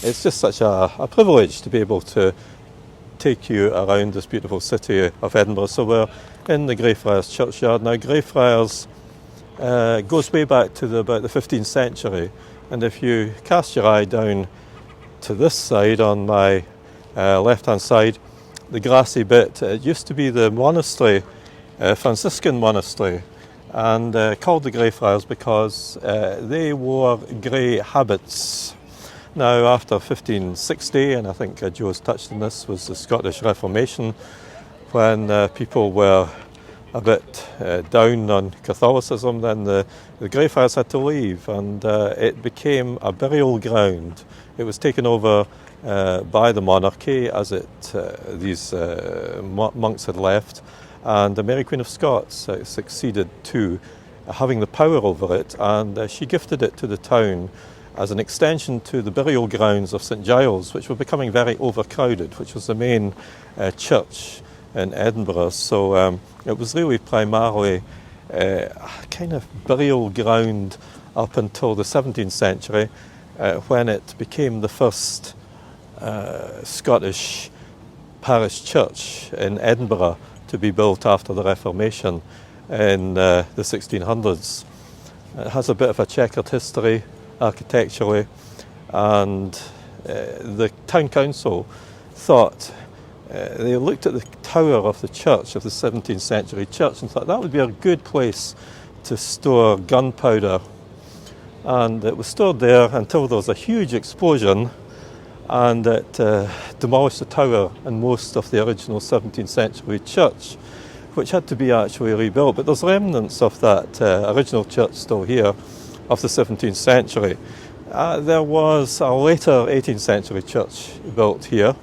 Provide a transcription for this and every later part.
it's just such a privilege to be able to take you around this beautiful city of Edinburgh. So we're in the Greyfriars Churchyard. Now Greyfriars goes way back to about the 15th century, and if you cast your eye down to this side on my left hand side, the grassy bit, it used to be the monastery, Franciscan monastery, and called the Greyfriars because they wore grey habits. Now after 1560, and I think Joe's touched on this, was the Scottish Reformation, when people were a bit down on Catholicism, then the Greyfriars had to leave, and it became a burial ground. It was taken over by the monarchy as these monks had left, and Mary Queen of Scots succeeded to having the power over it, and she gifted it to the town as an extension to the burial grounds of St Giles, which were becoming very overcrowded, which was the main church in Edinburgh. So it was really primarily a kind of burial ground up until the 17th century, when it became the first Scottish parish church in Edinburgh to be built after the Reformation in the 1600s. It has a bit of a checkered history architecturally, and the town council thought, they looked at the tower of the church, of the 17th century church, and thought that would be a good place to store gunpowder. And it was stored there until there was a huge explosion, and it demolished the tower and most of the original 17th century church, which had to be actually rebuilt. But there's remnants of that original church still here, of the 17th century. There was a later 18th century church built here,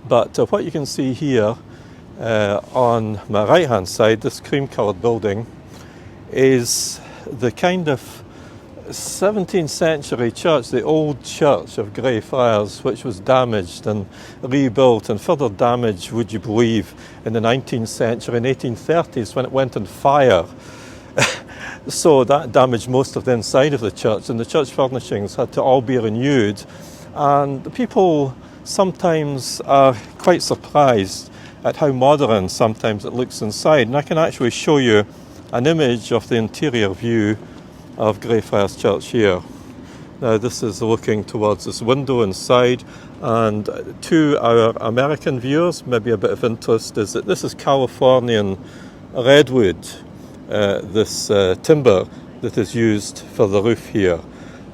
but what you can see here on my right hand side, this cream coloured building, is the kind of 17th century church, the old church of Greyfriars, which was damaged and rebuilt, and further damaged, would you believe, in the 19th century and 1830s when it went on fire. So that damaged most of the inside of the church, and the church furnishings had to all be renewed. And the people sometimes are quite surprised at how modern sometimes it looks inside. And I can actually show you an image of the interior view of Greyfriars Church here. Now this is looking towards this window inside, and to our American viewers, maybe a bit of interest is that this is Californian redwood, this timber that is used for the roof here.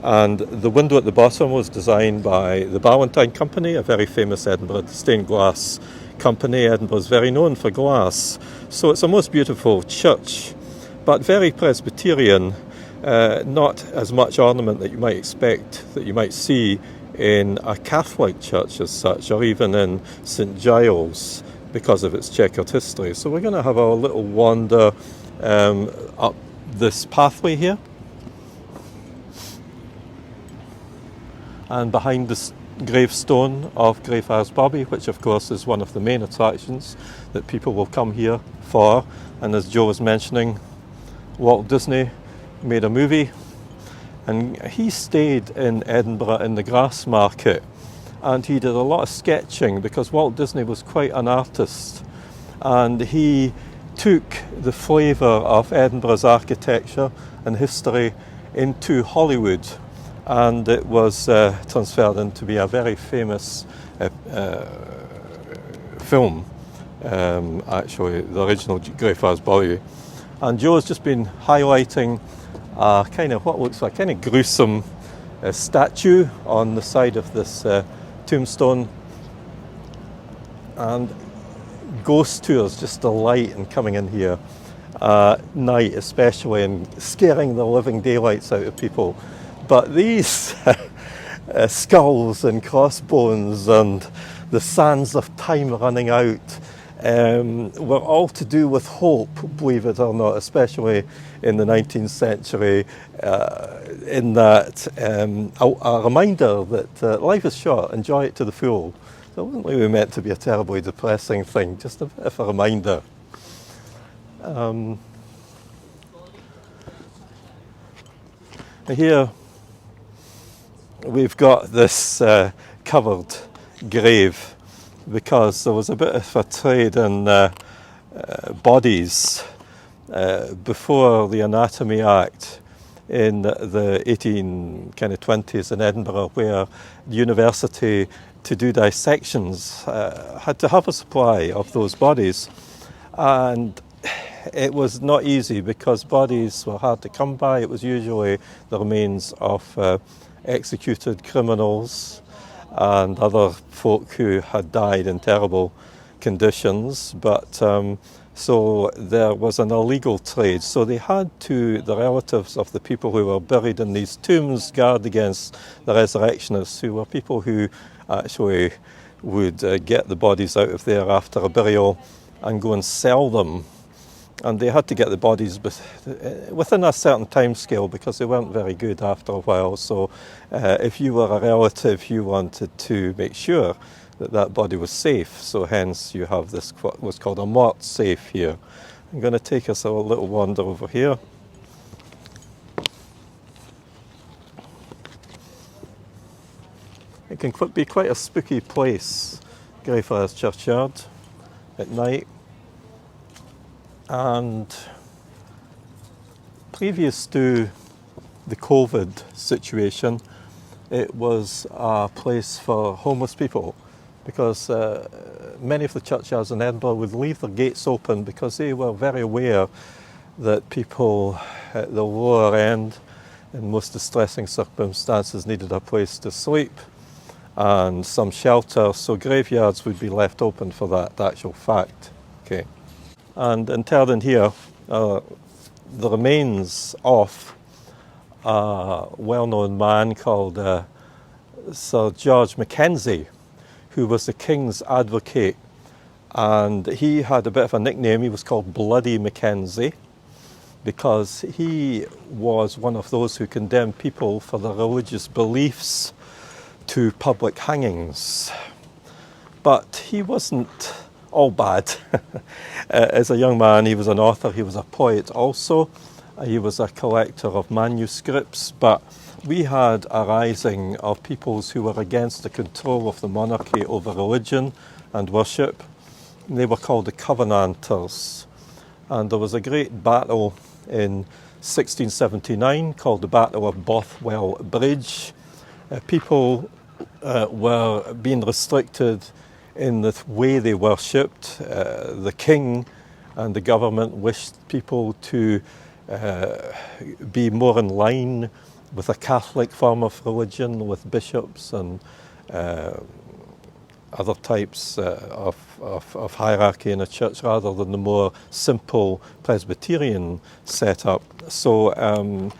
And the window at the bottom was designed by the Ballantyne Company, a very famous Edinburgh stained glass company. Edinburgh is very known for glass. So it's a most beautiful church, but very Presbyterian, not as much ornament that you might expect, that you might see in a Catholic church as such, or even in St Giles, because of its checkered history. So we're going to have a little wander up this pathway here, and behind this gravestone of Greyfriars Bobby, which of course is one of the main attractions that people will come here for. And as Joe was mentioning, Walt Disney made a movie, and he stayed in Edinburgh in the Grassmarket, and he did a lot of sketching because Walt Disney was quite an artist, and he took the flavour of Edinburgh's architecture and history into Hollywood, and it was transferred into be a very famous film, actually, the original Greyfriars Bobby. And Joe's just been highlighting kind of what looks like kind of gruesome statue on the side of this tombstone. And ghost tours just delight in coming in here night especially, and scaring the living daylights out of people. But these skulls and crossbones and the sands of time running out were all to do with hope, believe it or not, especially in the 19th century, in that a reminder that life is short, enjoy it to the full. So it wasn't really meant to be a terribly depressing thing, just a bit of a reminder. Here we've got this covered grave because there was a bit of a trade in bodies before the Anatomy Act in the 1820s in Edinburgh, where the university, to do dissections, had to have a supply of those bodies. And it was not easy because bodies were hard to come by. It was usually the remains of executed criminals and other folk who had died in terrible conditions. But so there was an illegal trade. So they had to, the relatives of the people who were buried in these tombs, guard against the resurrectionists, who were people who actually would get the bodies out of there after a burial and go and sell them. And they had to get the bodies within a certain time scale because they weren't very good after a while. So if you were a relative, you wanted to make sure that that body was safe. So hence you have this what's called a mort safe here. I'm going to take us a little wander over here. It can be quite a spooky place, Greyfriars Churchyard, at night. And previous to the COVID situation, it was a place for homeless people because many of the churchyards in Edinburgh would leave their gates open because they were very aware that people at the lower end in most distressing circumstances needed a place to sleep and some shelter, so graveyards would be left open for that actual fact. Okay. And interred in here are the remains of a well-known man called Sir George Mackenzie, who was the King's advocate. And he had a bit of a nickname. He was called Bloody Mackenzie because he was one of those who condemned people for their religious beliefs to public hangings. But he wasn't all bad. As a young man, he was an author, he was a poet also. He was a collector of manuscripts, but we had a rising of peoples who were against the control of the monarchy over religion and worship. They were called the Covenanters. And there was a great battle in 1679 called the Battle of Bothwell Bridge. People were being restricted in the way they worshipped. The king and the government wished people to be more in line with a Catholic form of religion, with bishops and other types of hierarchy in a church rather than the more simple Presbyterian setup. So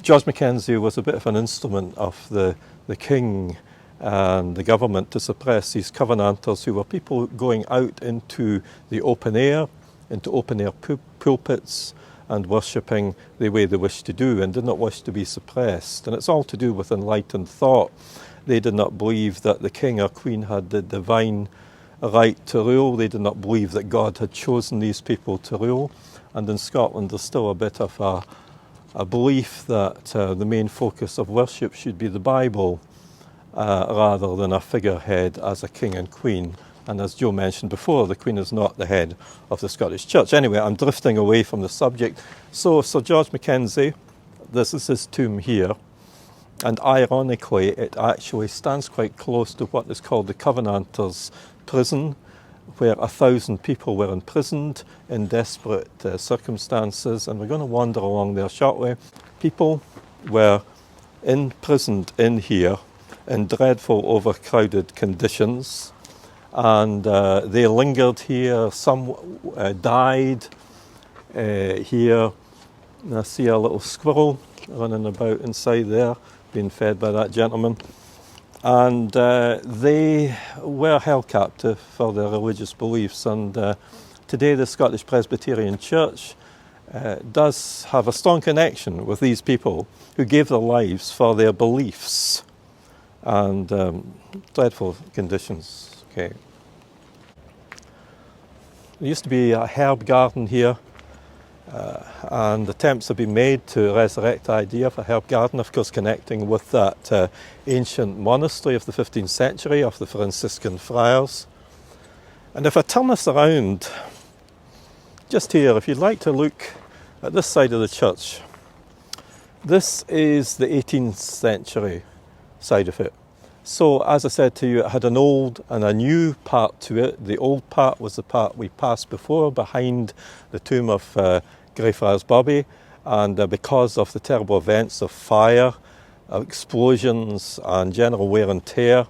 George Mackenzie was a bit of an instrument of the king and the government to suppress these Covenanters, who were people going out into the open air, into open air pulpits and worshipping the way they wished to do and did not wish to be suppressed. And it's all to do with enlightened thought. They did not believe that the king or queen had the divine right to rule. They did not believe that God had chosen these people to rule. And in Scotland there's still a bit of a belief that the main focus of worship should be the Bible, rather than a figurehead as a king and queen. And as Joe mentioned before, the Queen is not the head of the Scottish Church. Anyway, I'm drifting away from the subject. So Sir George Mackenzie, this is his tomb here. And ironically, it actually stands quite close to what is called the Covenanters' prison, where 1,000 people were imprisoned in desperate circumstances. And we're going to wander along there shortly. People were imprisoned in here in dreadful overcrowded conditions, and they lingered here. Some died here. And I see a little squirrel running about inside there, being fed by that gentleman. And they were held captive for their religious beliefs. And today the Scottish Presbyterian Church does have a strong connection with these people who gave their lives for their beliefs. And dreadful conditions. Okay. There used to be a herb garden here And attempts have been made to resurrect the idea of a herb garden, of course connecting with that ancient monastery of the 15th century of the Franciscan friars. And if I turn this around, just here, if you'd like to look at this side of the church, this is the 18th century side of it. So as I said to you, it had an old and a new part to it. The old part was the part we passed before, behind the tomb of Greyfriars Bobby, and because of the terrible events of fire, explosions and general wear and tear,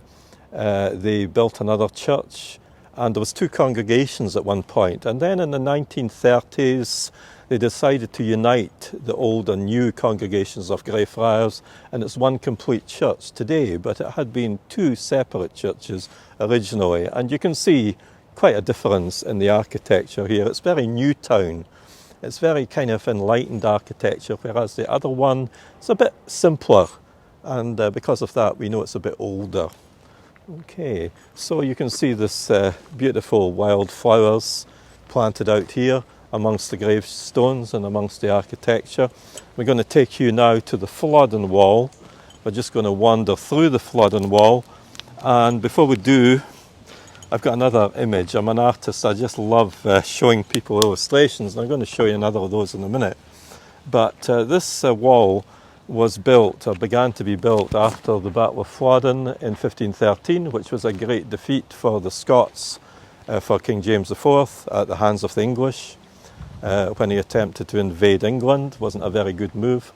they built another church, and there was two congregations at one point. And then in the 1930s they decided to unite the old and new congregations of Greyfriars, and it's one complete church today, but it had been two separate churches originally. And you can see quite a difference in the architecture here. It's very Newtown. It's very kind of enlightened architecture, whereas the other one is a bit simpler, and because of that we know it's a bit older. Okay, so you can see this beautiful wild flowers planted out here amongst the gravestones and amongst the architecture. We're going to take you now to the Flodden Wall. We're just going to wander through the Flodden Wall, and before we do, I've got another image. I'm an artist, I just love showing people illustrations, and I'm going to show you another of those in a minute. But this wall was built, or began to be built, after the Battle of Flodden in 1513, which was a great defeat for the Scots, for King James IV at the hands of the English. When he attempted to invade England, wasn't a very good move.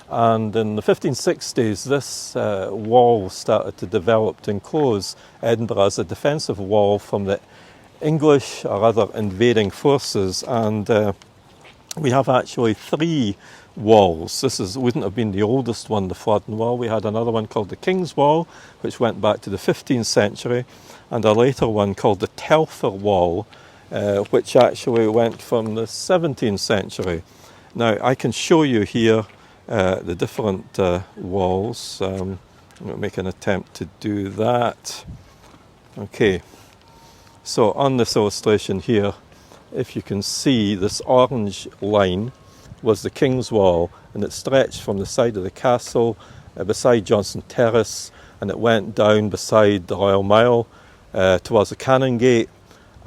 And in the 1560s, this wall started to develop to enclose Edinburgh as a defensive wall from the English or other invading forces. And we have actually three walls. This wouldn't have been the oldest one, the Flodden Wall. We had another one called the King's Wall, which went back to the 15th century, and a later one called the Telfer Wall, which actually went from the 17th century. Now I can show you here the different walls. I'm going to make an attempt to do that. Okay, so on this illustration here, if you can see, this orange line was the King's Wall, and it stretched from the side of the castle beside Johnson Terrace, and it went down beside the Royal Mile towards the Canongate.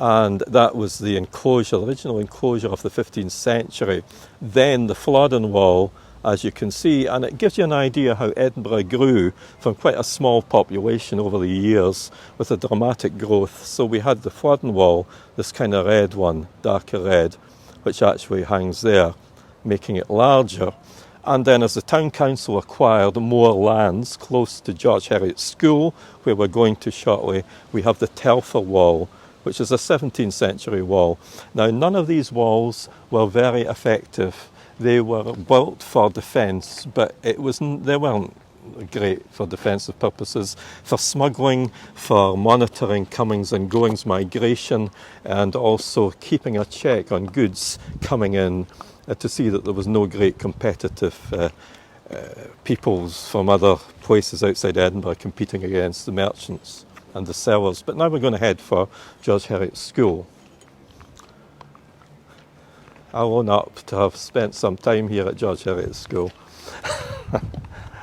And that was the enclosure, the original enclosure of the 15th century. Then the Flodden Wall, as you can see, and it gives you an idea how Edinburgh grew from quite a small population over the years with a dramatic growth. So we had the Flodden Wall, this kind of red one, darker red, which actually hangs there, making it larger. And then as the town council acquired more lands close to George Heriot School, where we're going to shortly, we have the Telfer Wall, which is a 17th century wall. Now, none of these walls were very effective. They were built for defence, but they weren't great for defensive purposes, for smuggling, for monitoring comings and goings, migration, and also keeping a check on goods coming in to see that there was no great competitive peoples from other places outside Edinburgh competing against the merchants and the sellers. But now we're going to head for George Heriot School. I'll own up to have spent some time here at George Heriot School.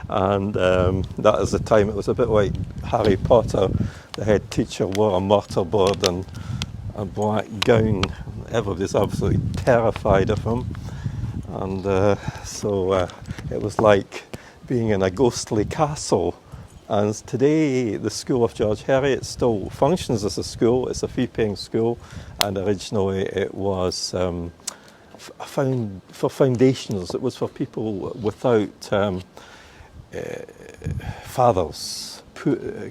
And that is the time, it was a bit like Harry Potter. The head teacher wore a mortarboard and a black gown. Everybody's absolutely terrified of him. And so it was like being in a ghostly castle. And today the School of George Heriot still functions as a school. It's a fee-paying school, and originally it was for foundations. It was for people without fathers,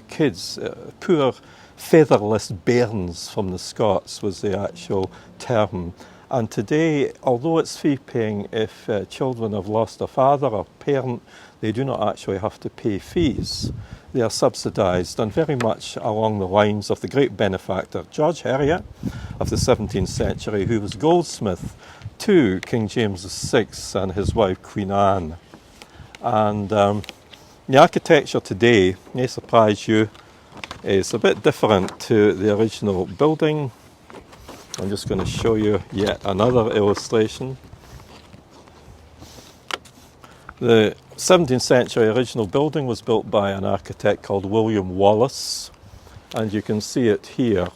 kids, poor featherless bairns from the Scots was the actual term. And today, although it's fee-paying, if children have lost a father or parent, they do not actually have to pay fees. They are subsidised, and very much along the lines of the great benefactor George Heriot of the 17th century, who was goldsmith to King James VI and his wife Queen Anne. And the architecture today, may surprise you, is a bit different to the original building. I'm just going to show you yet another illustration. The 17th century original building was built by an architect called William Wallace, and you can see it here.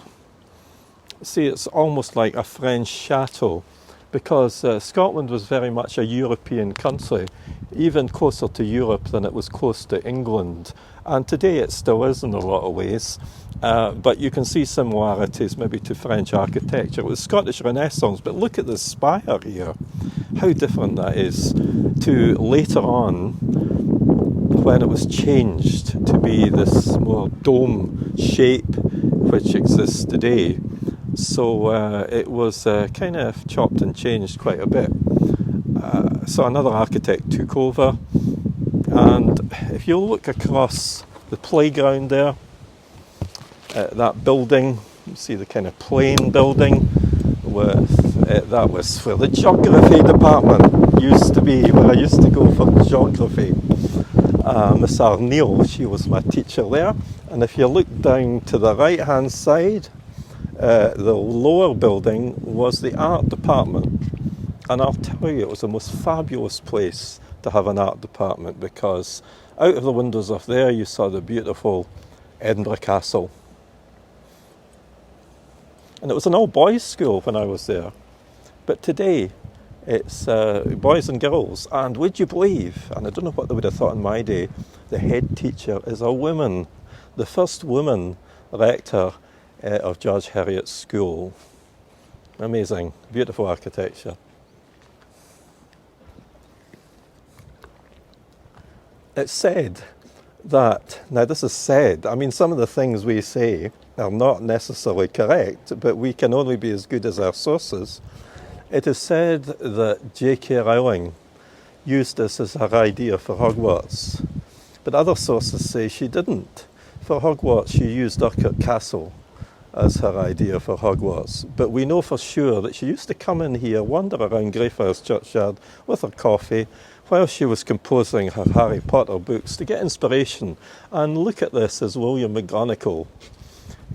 See, it's almost like a French chateau, because Scotland was very much a European country, even closer to Europe than it was close to England. And today it still is in a lot of ways, but you can see similarities maybe to French architecture. It was Scottish Renaissance, but look at the spire here, how different that is to later on when it was changed to be this more dome shape which exists today. So it was kind of chopped and changed quite a bit. So another architect took over, and if you look across the playground there, that building, you see the kind of plain building, with that was where the geography department used to be, where I used to go for geography. Miss Arneil, she was my teacher there, and if you look down to the right hand side, the lower building was the art department, and I'll tell you, it was the most fabulous place to have an art department, because out of the windows of there you saw the beautiful Edinburgh Castle, and it was an all boys school when I was there, but today it's boys and girls, and would you believe, and I don't know what they would have thought in my day, the head teacher is a woman, the first woman rector of George Heriot's school. Amazing, beautiful architecture. It's said that, now this is said, I mean some of the things we say are not necessarily correct, but we can only be as good as our sources. It is said that J.K. Rowling used this as her idea for Hogwarts, but other sources say she didn't. For Hogwarts she used Urquhart Castle as her idea for Hogwarts, but we know for sure that she used to come in here, wander around Greyfriars Churchyard with her coffee while she was composing her Harry Potter books to get inspiration. And look at this, as William McGonagall,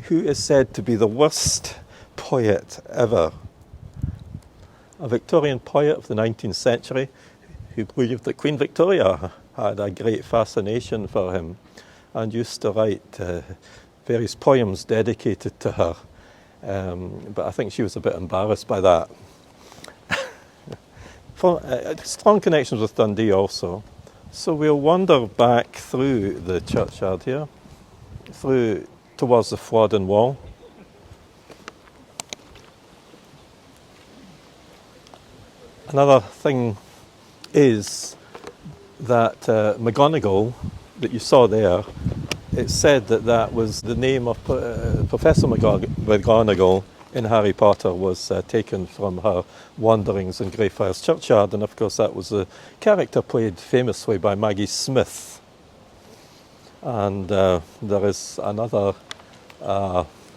who is said to be the worst poet ever, a Victorian poet of the 19th century who believed that Queen Victoria had a great fascination for him and used to write various poems dedicated to her, but I think she was a bit embarrassed by that. Strong connections with Dundee also. So we'll wander back through the churchyard here, through towards the Flodden Wall. Another thing is that McGonagall, that you saw there, it's said that that was the name of Professor McGonagall in Harry Potter was taken from her wanderings in Greyfriars Churchyard, and of course that was a character played famously by Maggie Smith. And there is another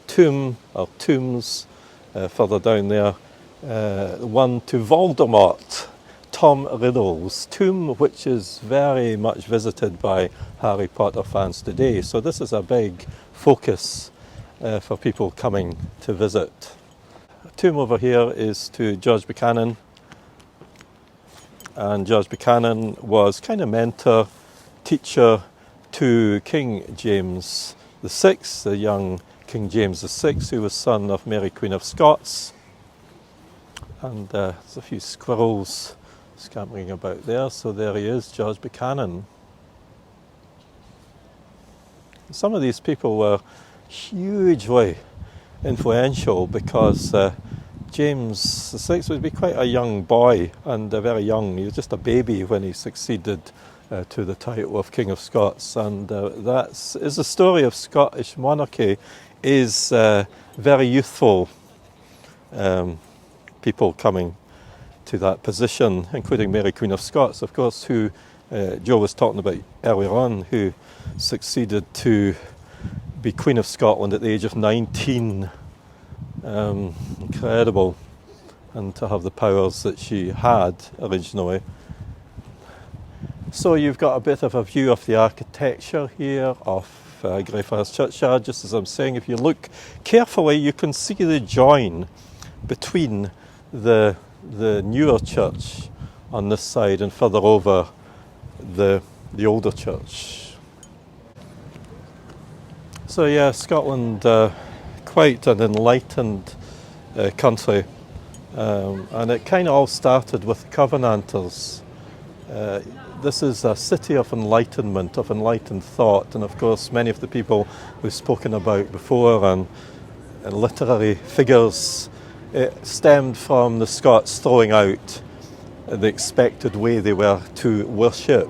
tomb, or tombs, further down there, one to Voldemort, Tom Riddle's tomb, which is very much visited by Harry Potter fans today. So this is a big focus for people coming to visit. A tomb over here is to George Buchanan, and George Buchanan was kind of mentor, teacher to King James VI, the young King James VI, who was son of Mary Queen of Scots. And there's a few squirrels scampering about there, so there he is, George Buchanan. Some of these people were hugely influential because James VI would be quite a young boy, and very young, he was just a baby when he succeeded to the title of King of Scots, and that is the story of Scottish monarchy, is very youthful people coming to that position, including Mary Queen of Scots, of course, who Joe was talking about earlier on, who succeeded to be Queen of Scotland at the age of 19. Incredible, and to have the powers that she had originally. So you've got a bit of a view of the architecture here of Greyfriars Churchyard. Just as I'm saying, if you look carefully, you can see the join between the newer church on this side and further over the older church. So yeah, Scotland, quite an enlightened country, and it kind of all started with Covenanters. This is a city of enlightenment, of enlightened thought, and of course many of the people we've spoken about before and literary figures, it stemmed from the Scots throwing out the expected way they were to worship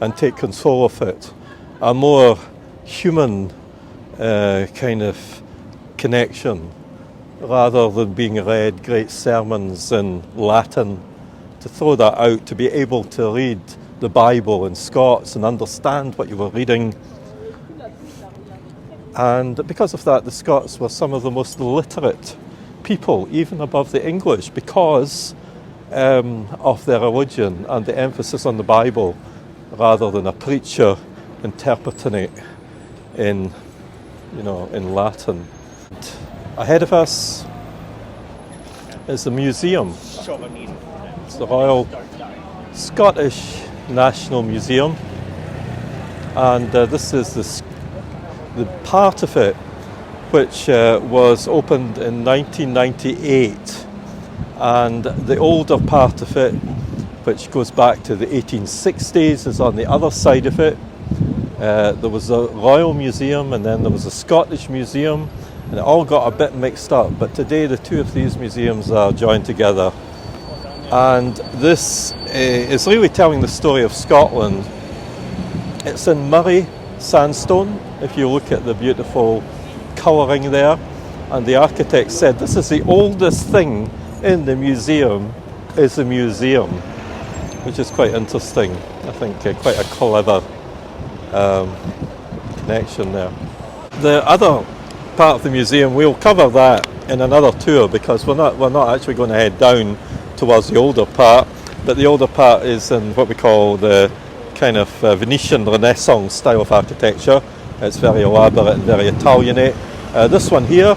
and take control of it. A more human kind of connection, rather than being read great sermons in Latin, to throw that out, to be able to read the Bible in Scots and understand what you were reading. And because of that, the Scots were some of the most literate people, even above the English, because of their religion and the emphasis on the Bible, rather than a preacher interpreting it in Latin. Ahead of us is the museum. It's the Royal Scottish National Museum, and this is the part of it which was opened in 1998, and the older part of it, which goes back to the 1860s, is on the other side of it. There was a Royal Museum, and then there was a Scottish Museum, and it all got a bit mixed up, but today the two of these museums are joined together. And this is really telling the story of Scotland. It's in Murray sandstone, if you look at the beautiful colouring there, and the architect said this is the oldest thing in the museum is a museum, which is quite interesting. I think quite a clever connection there. The other part of the museum, we'll cover that in another tour, because we're not actually going to head down towards the older part, but the older part is in what we call the kind of Venetian Renaissance style of architecture. It's very elaborate and very Italianate. This one here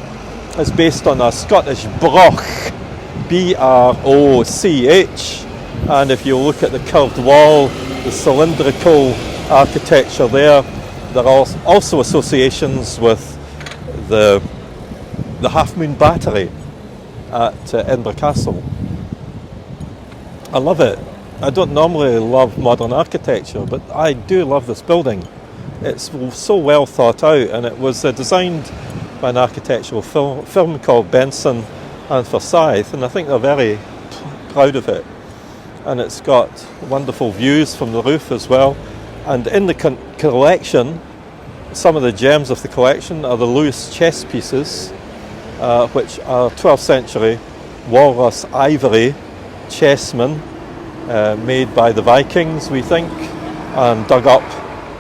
is based on a Scottish broch, B-R-O-C-H, and if you look at the curved wall, the cylindrical architecture there are also associations with the Half Moon Battery at Edinburgh Castle. I love it. I don't normally love modern architecture, but I do love this building. It's so well thought out, and it was designed by an architectural firm called Benson and Forsyth, and I think they're very proud of it. And it's got wonderful views from the roof as well. And in the collection, some of the gems of the collection are the Lewis chess pieces, which are 12th century walrus ivory chessmen made by the Vikings, we think, and dug up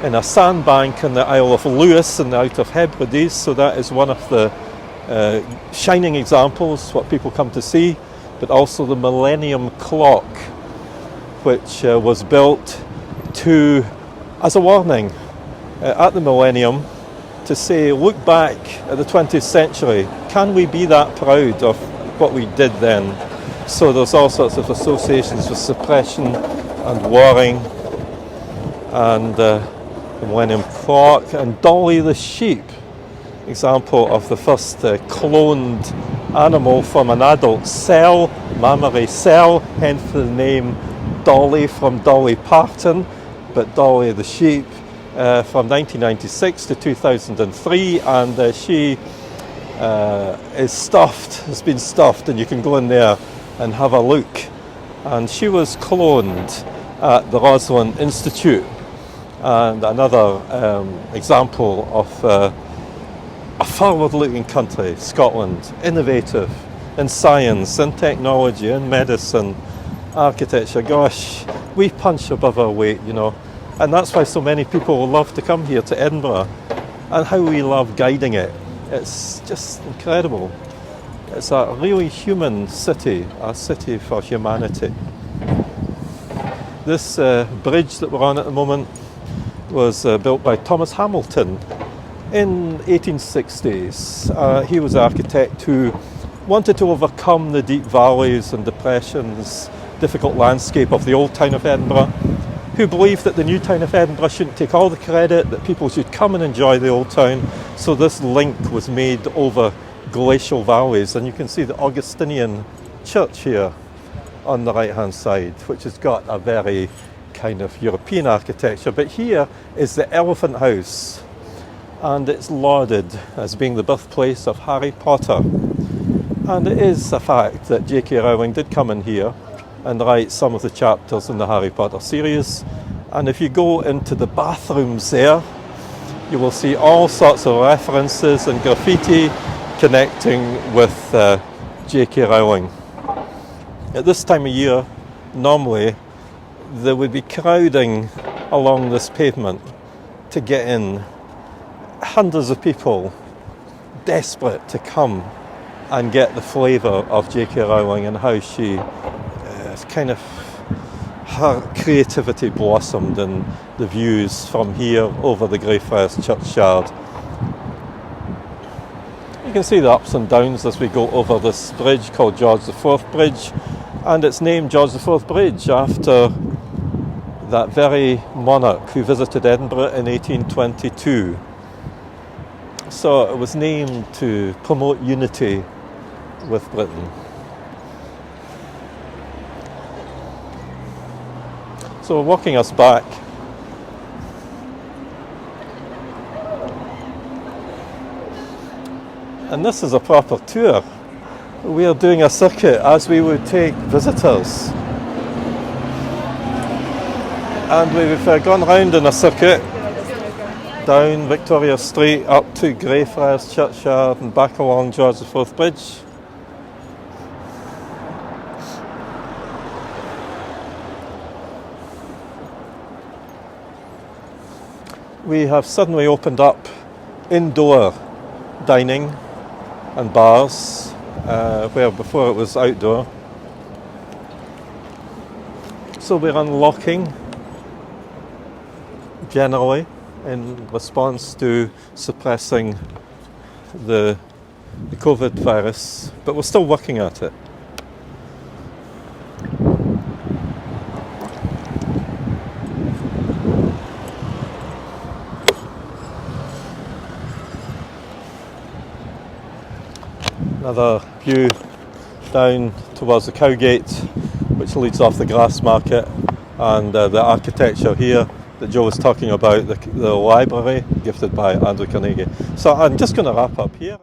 in a sandbank in the Isle of Lewis in the Outer Hebrides. So that is one of the shining examples, what people come to see, but also the Millennium Clock, which was built as a warning at the millennium, to say, look back at the 20th century, can we be that proud of what we did then? So there's all sorts of associations with suppression and warring, and the Millennium Clock, and Dolly the sheep, example of the first cloned animal from an adult cell, mammary cell, hence the name Dolly from Dolly Parton, but Dolly the sheep from 1996 to 2003, and she has been stuffed, and you can go in there and have a look. And she was cloned at the Roslin Institute, and another example of a forward-looking country, Scotland, innovative in science, in technology, in medicine, architecture. Gosh, we punch above our weight, and that's why so many people love to come here to Edinburgh, and how we love guiding it. It's just incredible. It's a really human city, a city for humanity. This bridge that we're on at the moment was built by Thomas Hamilton in 1860s. He was an architect who wanted to overcome the deep valleys and depressions, difficult landscape of the old town of Edinburgh. who believed that the new town of Edinburgh shouldn't take all the credit, that people should come and enjoy the old town. So this link was made over glacial valleys, and you can see the Augustinian church here on the right hand side, which has got a very kind of European architecture. But here is the Elephant House, and it's lauded as being the birthplace of Harry Potter. And it is a fact that J.K. Rowling did come in here and write some of the chapters in the Harry Potter series. And if you go into the bathrooms there, you will see all sorts of references and graffiti connecting with J.K. Rowling. At this time of year, normally there would be crowding along this pavement to get in. Hundreds of people desperate to come and get the flavour of J.K. Rowling and how she kind of, her creativity blossomed in the views from here over the Greyfriars Churchyard. You can see the ups and downs as we go over this bridge called George IV Bridge, and it's named George IV Bridge after that very monarch who visited Edinburgh in 1822. So it was named to promote unity with Britain. So walking us back, and this is a proper tour. We are doing a circuit as we would take visitors. And we've gone round in a circuit, down Victoria Street, up to Greyfriars Churchyard and back along George IV Bridge. We have suddenly opened up indoor dining and bars, where before it was outdoor. So we're unlocking generally in response to suppressing the COVID virus, but we're still working at it. Another view down towards the Cowgate, which leads off the Grass Market, and the architecture here that Joe was talking about, the library gifted by Andrew Carnegie. So I'm just going to wrap up here.